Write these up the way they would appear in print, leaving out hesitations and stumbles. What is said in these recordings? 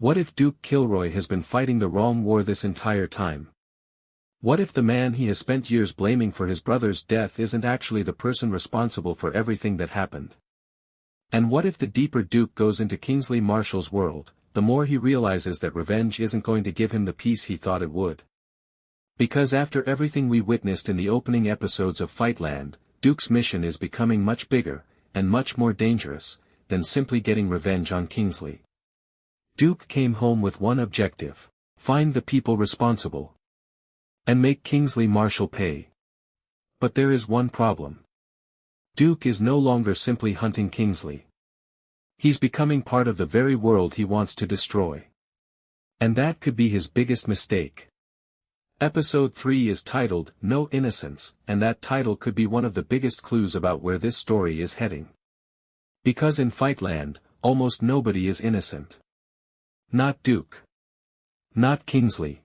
What if Duke Kilroy has been fighting the wrong war this entire time? What if the man he has spent years blaming for his brother's death isn't actually the person responsible for everything that happened? And what if the deeper Duke goes into Kingsley Marshall's world, the more he realizes that revenge isn't going to give him the peace he thought it would? Because after everything we witnessed in the opening episodes of Fightland, Duke's mission is becoming much bigger, and much more dangerous, than simply getting revenge on Kingsley. Duke came home with one objective: find the people responsible. And make Kingsley Marshall pay. But there is one problem. Duke is no longer simply hunting Kingsley. He's becoming part of the very world he wants to destroy. And that could be his biggest mistake. Episode 3 is titled, No Innocence, and that title could be one of the biggest clues about where this story is heading. Because in Fightland, almost nobody is innocent. Not Duke. Not Kingsley.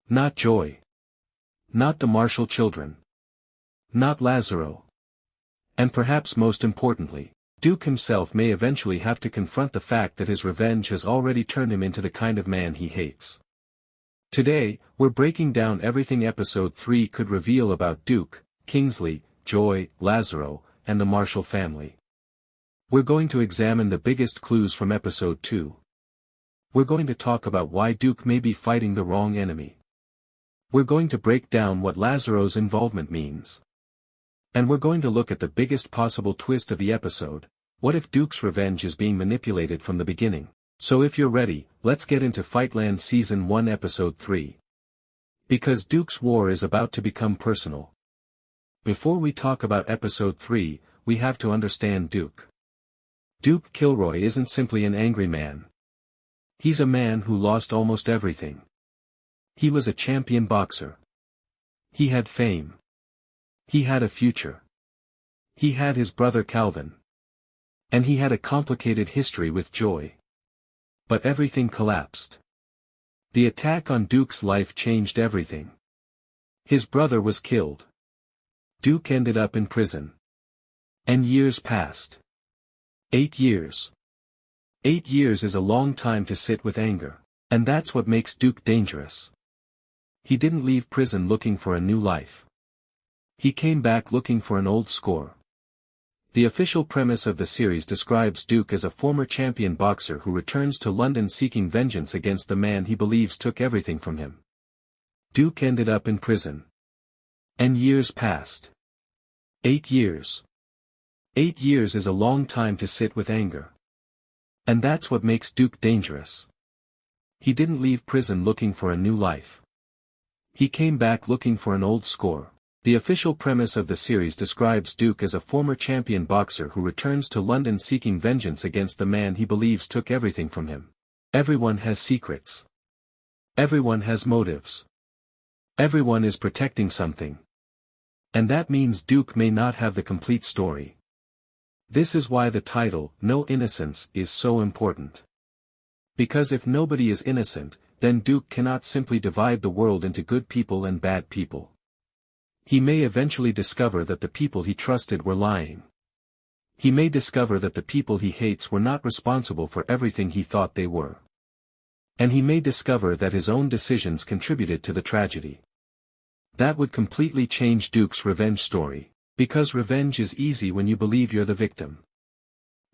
Not Joy. Not the Marshall children. Not Lazaro. And perhaps most importantly, Duke himself may eventually have to confront the fact that his revenge has already turned him into the kind of man he hates. Today, we're breaking down everything Episode 3 could reveal about Duke, Kingsley, Joy, Lazaro, and the Marshall family. We're going to examine the biggest clues from Episode 2. We're going to talk about why Duke may be fighting the wrong enemy. We're going to break down what Lazaro's involvement means. And we're going to look at the biggest possible twist of the episode: what if Duke's revenge is being manipulated from the beginning? So if you're ready, let's get into Fightland Season 1 Episode 3. Because Duke's war is about to become personal. Before we talk about Episode 3, we have to understand Duke. Duke Kilroy isn't simply an angry man. He's a man who lost almost everything. He was a champion boxer. He had fame. He had a future. He had his brother Calvin. And he had a complicated history with Joy. But everything collapsed. The attack on Duke's life changed everything. His brother was killed. Duke ended up in prison. And years passed. 8 years. 8 years is a long time to sit with anger. And that's what makes Duke dangerous. He didn't leave prison looking for a new life. He came back looking for an old score. The official premise of the series describes Duke as a former champion boxer who returns to London seeking vengeance against the man he believes took everything from him. Duke ended up in prison. And years passed. 8 years. 8 years is a long time to sit with anger. And that's what makes Duke dangerous. He didn't leave prison looking for a new life. He came back looking for an old score. The official premise of the series describes Duke as a former champion boxer who returns to London seeking vengeance against the man he believes took everything from him. Everyone has secrets. Everyone has motives. Everyone is protecting something. And that means Duke may not have the complete story. This is why the title, No Innocence, is so important. Because if nobody is innocent, then Duke cannot simply divide the world into good people and bad people. He may eventually discover that the people he trusted were lying. He may discover that the people he hates were not responsible for everything he thought they were. And he may discover that his own decisions contributed to the tragedy. That would completely change Duke's revenge story. Because revenge is easy when you believe you're the victim.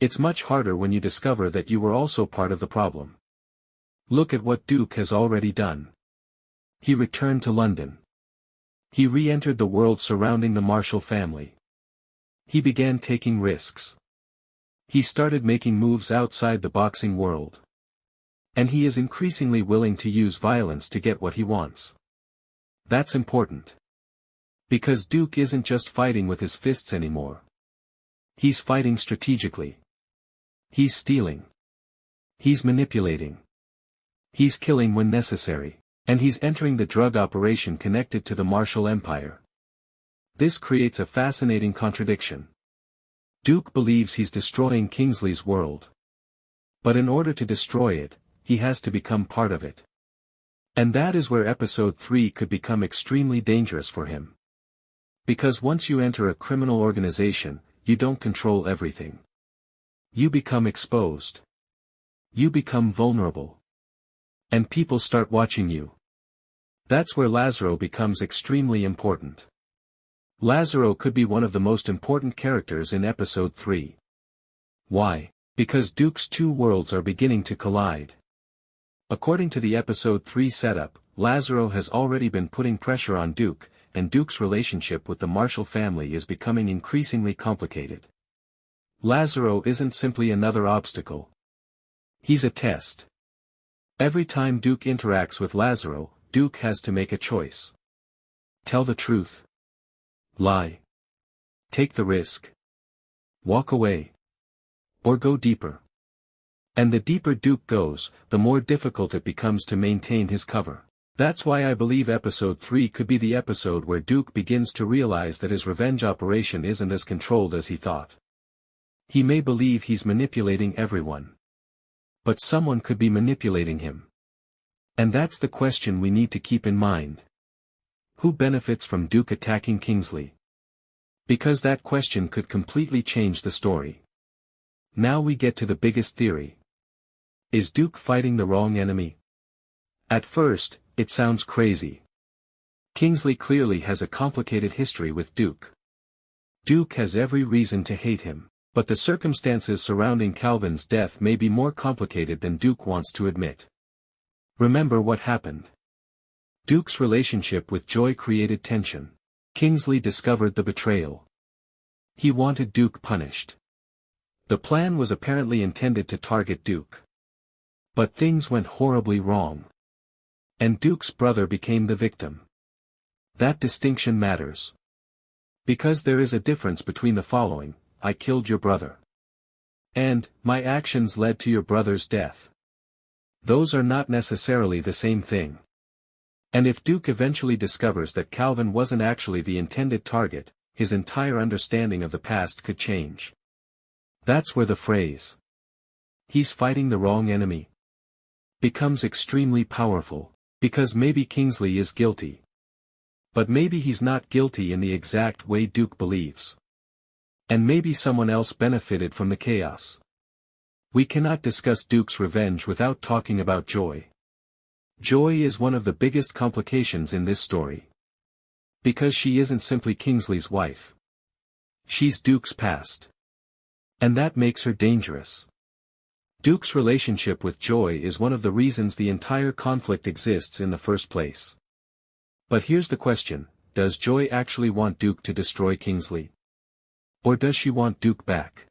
It's much harder when you discover that you were also part of the problem. Look at what Duke has already done. He returned to London. He re-entered the world surrounding the Marshall family. He began taking risks. He started making moves outside the boxing world. And he is increasingly willing to use violence to get what he wants. That's important. Because Duke isn't just fighting with his fists anymore. He's fighting strategically. He's stealing. He's manipulating. He's killing when necessary. And he's entering the drug operation connected to the Marshall Empire. This creates a fascinating contradiction. Duke believes he's destroying Kingsley's world. But in order to destroy it, he has to become part of it. And that is where Episode 3 could become extremely dangerous for him. Because once you enter a criminal organization, you don't control everything. You become exposed. You become vulnerable. And people start watching you. That's where Lazaro becomes extremely important. Lazaro could be one of the most important characters in episode 3. Why? Because Duke's two worlds are beginning to collide. According to the episode 3 setup, Lazaro has already been putting pressure on Duke, and Duke's relationship with the Marshall family is becoming increasingly complicated. Lazaro isn't simply another obstacle. He's a test. Every time Duke interacts with Lazaro, Duke has to make a choice. Tell the truth. Lie. Take the risk. Walk away. Or go deeper. And the deeper Duke goes, the more difficult it becomes to maintain his cover. That's why I believe episode 3 could be the episode where Duke begins to realize that his revenge operation isn't as controlled as he thought. He may believe he's manipulating everyone. But someone could be manipulating him. And that's the question we need to keep in mind. Who benefits from Duke attacking Kingsley? Because that question could completely change the story. Now we get to the biggest theory. Is Duke fighting the wrong enemy? At first, it sounds crazy. Kingsley clearly has a complicated history with Duke. Duke has every reason to hate him, but the circumstances surrounding Calvin's death may be more complicated than Duke wants to admit. Remember what happened. Duke's relationship with Joy created tension. Kingsley discovered the betrayal. He wanted Duke punished. The plan was apparently intended to target Duke. But things went horribly wrong. And Duke's brother became the victim. That distinction matters. Because there is a difference between the following: I killed your brother. And, my actions led to your brother's death. Those are not necessarily the same thing. And if Duke eventually discovers that Calvin wasn't actually the intended target, his entire understanding of the past could change. That's where the phrase, "he's fighting the wrong enemy," becomes extremely powerful, because maybe Kingsley is guilty. But maybe he's not guilty in the exact way Duke believes. And maybe someone else benefited from the chaos. We cannot discuss Duke's revenge without talking about Joy. Joy is one of the biggest complications in this story. Because she isn't simply Kingsley's wife. She's Duke's past. And that makes her dangerous. Duke's relationship with Joy is one of the reasons the entire conflict exists in the first place. But here's the question: does Joy actually want Duke to destroy Kingsley? Or does she want Duke back?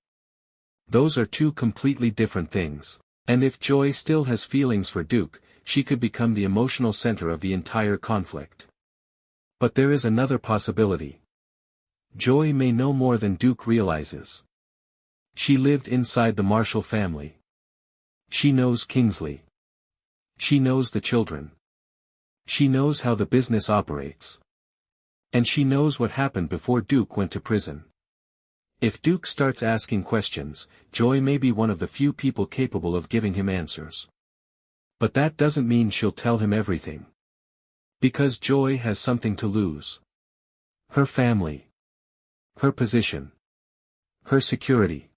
Those are two completely different things. And if Joy still has feelings for Duke, she could become the emotional center of the entire conflict. But there is another possibility. Joy may know more than Duke realizes. She lived inside the Marshall family. She knows Kingsley. She knows the children. She knows how the business operates. And she knows what happened before Duke went to prison. If Duke starts asking questions, Joy may be one of the few people capable of giving him answers. But that doesn't mean she'll tell him everything. Because Joy has something to lose. Her family. Her position. Her security.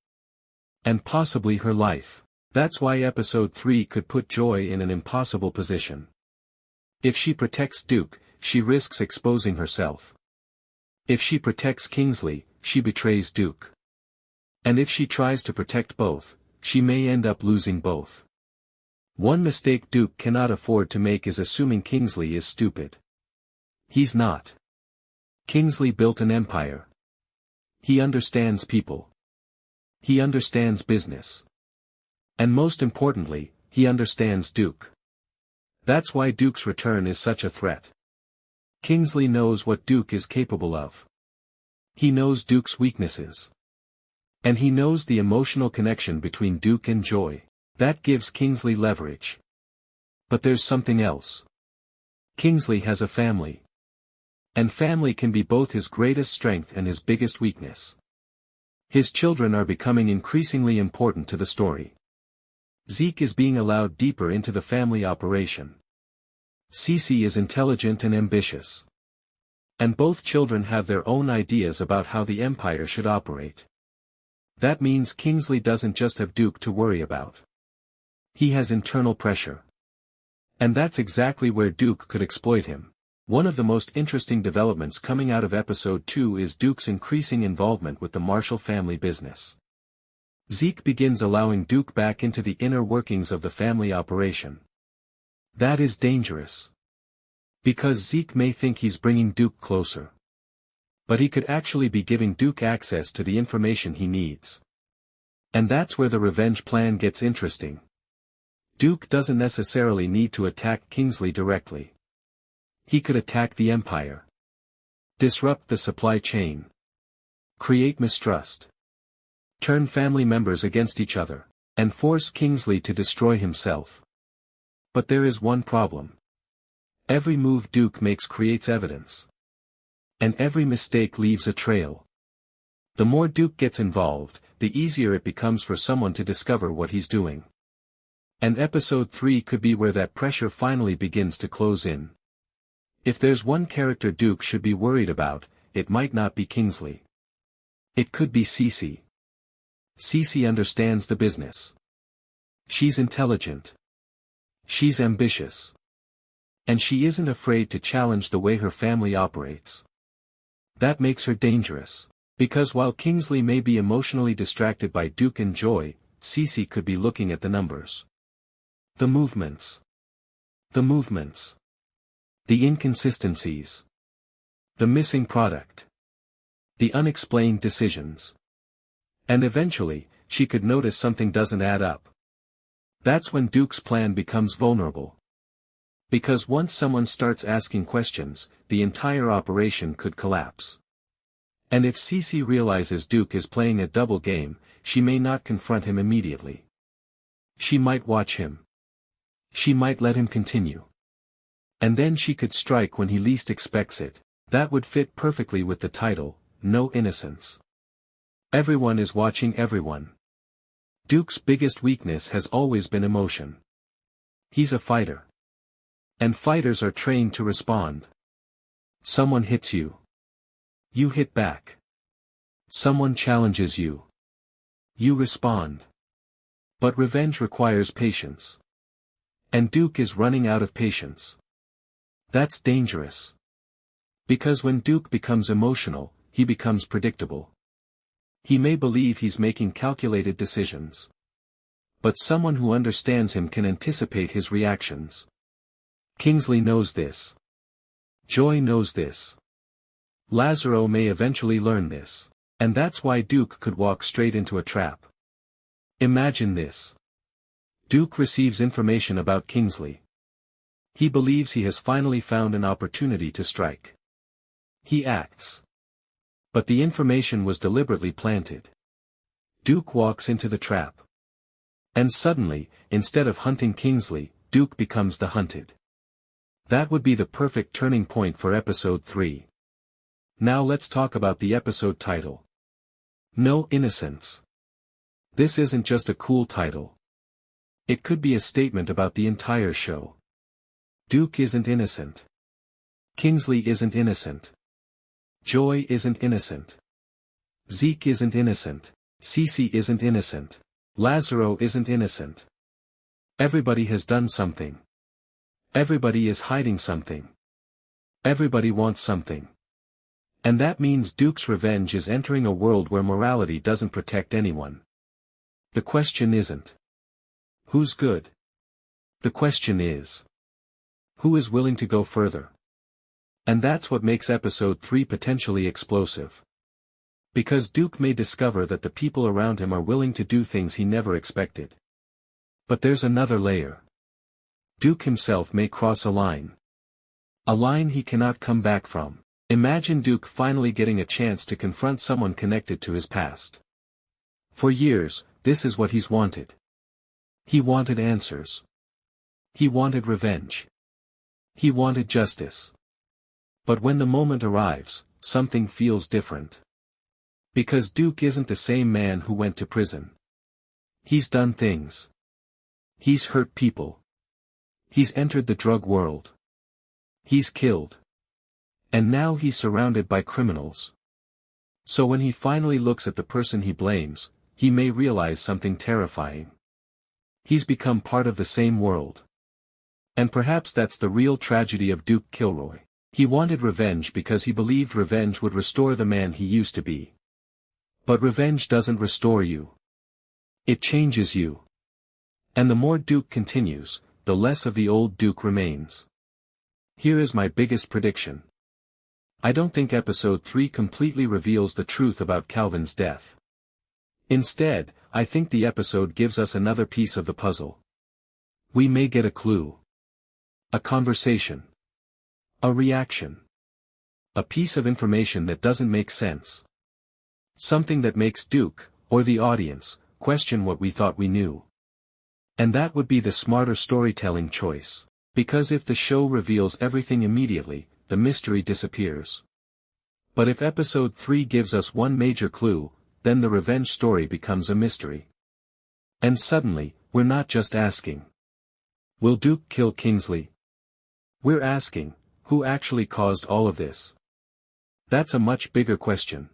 And possibly her life. That's why episode 3 could put Joy in an impossible position. If she protects Duke, she risks exposing herself. If she protects Kingsley, she betrays Duke. And if she tries to protect both, she may end up losing both. One mistake Duke cannot afford to make is assuming Kingsley is stupid. He's not. Kingsley built an empire. He understands people. He understands business. And most importantly, he understands Duke. That's why Duke's return is such a threat. Kingsley knows what Duke is capable of. He knows Duke's weaknesses. And he knows the emotional connection between Duke and Joy. That gives Kingsley leverage. But there's something else. Kingsley has a family. And family can be both his greatest strength and his biggest weakness. His children are becoming increasingly important to the story. Zeke is being allowed deeper into the family operation. Cece is intelligent and ambitious. And both children have their own ideas about how the empire should operate. That means Kingsley doesn't just have Duke to worry about. He has internal pressure. And that's exactly where Duke could exploit him. One of the most interesting developments coming out of episode 2 is Duke's increasing involvement with the Marshall family business. Zeke begins allowing Duke back into the inner workings of the family operation. That is dangerous. Because Zeke may think he's bringing Duke closer. But he could actually be giving Duke access to the information he needs. And that's where the revenge plan gets interesting. Duke doesn't necessarily need to attack Kingsley directly. He could attack the Empire. Disrupt the supply chain. Create mistrust. Turn family members against each other, and force Kingsley to destroy himself. But there is one problem. Every move Duke makes creates evidence. And every mistake leaves a trail. The more Duke gets involved, the easier it becomes for someone to discover what he's doing. And episode 3 could be where that pressure finally begins to close in. If there's one character Duke should be worried about, it might not be Kingsley. It could be Cece. Cece understands the business. She's intelligent. She's ambitious. And she isn't afraid to challenge the way her family operates. That makes her dangerous. Because while Kingsley may be emotionally distracted by Duke and Joy, Cece could be looking at the numbers. The movements. The movements. The inconsistencies. The missing product. The unexplained decisions. And eventually, she could notice something doesn't add up. That's when Duke's plan becomes vulnerable. Because once someone starts asking questions, the entire operation could collapse. And if Cece realizes Duke is playing a double game, she may not confront him immediately. She might watch him. She might let him continue. And then she could strike when he least expects it. That would fit perfectly with the title, No Innocence. Everyone is watching everyone. Duke's biggest weakness has always been emotion. He's a fighter. And fighters are trained to respond. Someone hits you. You hit back. Someone challenges you. You respond. But revenge requires patience. And Duke is running out of patience. That's dangerous. Because when Duke becomes emotional, he becomes predictable. He may believe he's making calculated decisions. But someone who understands him can anticipate his reactions. Kingsley knows this. Joy knows this. Lazaro may eventually learn this. And that's why Duke could walk straight into a trap. Imagine this. Duke receives information about Kingsley. He believes he has finally found an opportunity to strike. He acts. But the information was deliberately planted. Duke walks into the trap. And suddenly, instead of hunting Kingsley, Duke becomes the hunted. That would be the perfect turning point for episode 3. Now let's talk about the episode title. No Innocence. This isn't just a cool title. It could be a statement about the entire show. Duke isn't innocent. Kingsley isn't innocent. Joy isn't innocent. Zeke isn't innocent. Cece isn't innocent. Lazaro isn't innocent. Everybody has done something. Everybody is hiding something. Everybody wants something. And that means Duke's revenge is entering a world where morality doesn't protect anyone. The question isn't who's good? The question is who is willing to go further? And that's what makes episode 3 potentially explosive. Because Duke may discover that the people around him are willing to do things he never expected. But there's another layer. Duke himself may cross a line. A line he cannot come back from. Imagine Duke finally getting a chance to confront someone connected to his past. For years, this is what he's wanted. He wanted answers. He wanted revenge. He wanted justice. But when the moment arrives, something feels different. Because Duke isn't the same man who went to prison. He's done things. He's hurt people. He's entered the drug world. He's killed. And now he's surrounded by criminals. So when he finally looks at the person he blames, he may realize something terrifying. He's become part of the same world. And perhaps that's the real tragedy of Duke Kilroy. He wanted revenge because he believed revenge would restore the man he used to be. But revenge doesn't restore you. It changes you. And the more Duke continues, the less of the old Duke remains. Here is my biggest prediction. I don't think episode 3 completely reveals the truth about Calvin's death. Instead, I think the episode gives us another piece of the puzzle. We may get a clue. A conversation. A reaction. A piece of information that doesn't make sense. Something that makes Duke, or the audience, question what we thought we knew. And that would be the smarter storytelling choice. Because if the show reveals everything immediately, the mystery disappears. But if episode 3 gives us one major clue, then the revenge story becomes a mystery. And suddenly, we're not just asking, will Duke kill Kingsley? We're asking, who actually caused all of this? That's a much bigger question.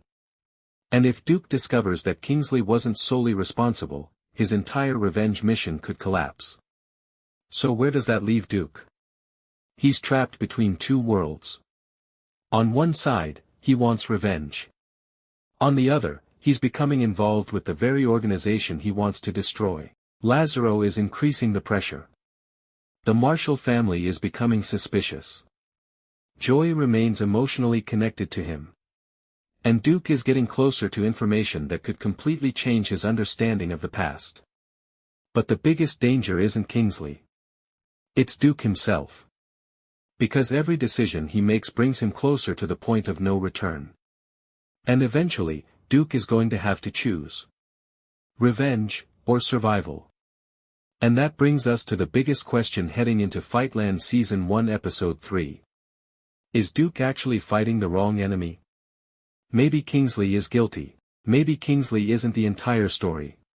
And if Duke discovers that Kingsley wasn't solely responsible, his entire revenge mission could collapse. So where does that leave Duke? He's trapped between two worlds. On one side, he wants revenge. On the other, he's becoming involved with the very organization he wants to destroy. Lazaro is increasing the pressure. The Marshall family is becoming suspicious. Joy remains emotionally connected to him. And Duke is getting closer to information that could completely change his understanding of the past. But the biggest danger isn't Kingsley. It's Duke himself. Because every decision he makes brings him closer to the point of no return. And eventually, Duke is going to have to choose. Revenge, or survival. And that brings us to the biggest question heading into Fightland Season 1 Episode 3. Is Duke actually fighting the wrong enemy? Maybe Kingsley is guilty. Maybe Kingsley isn't the entire story.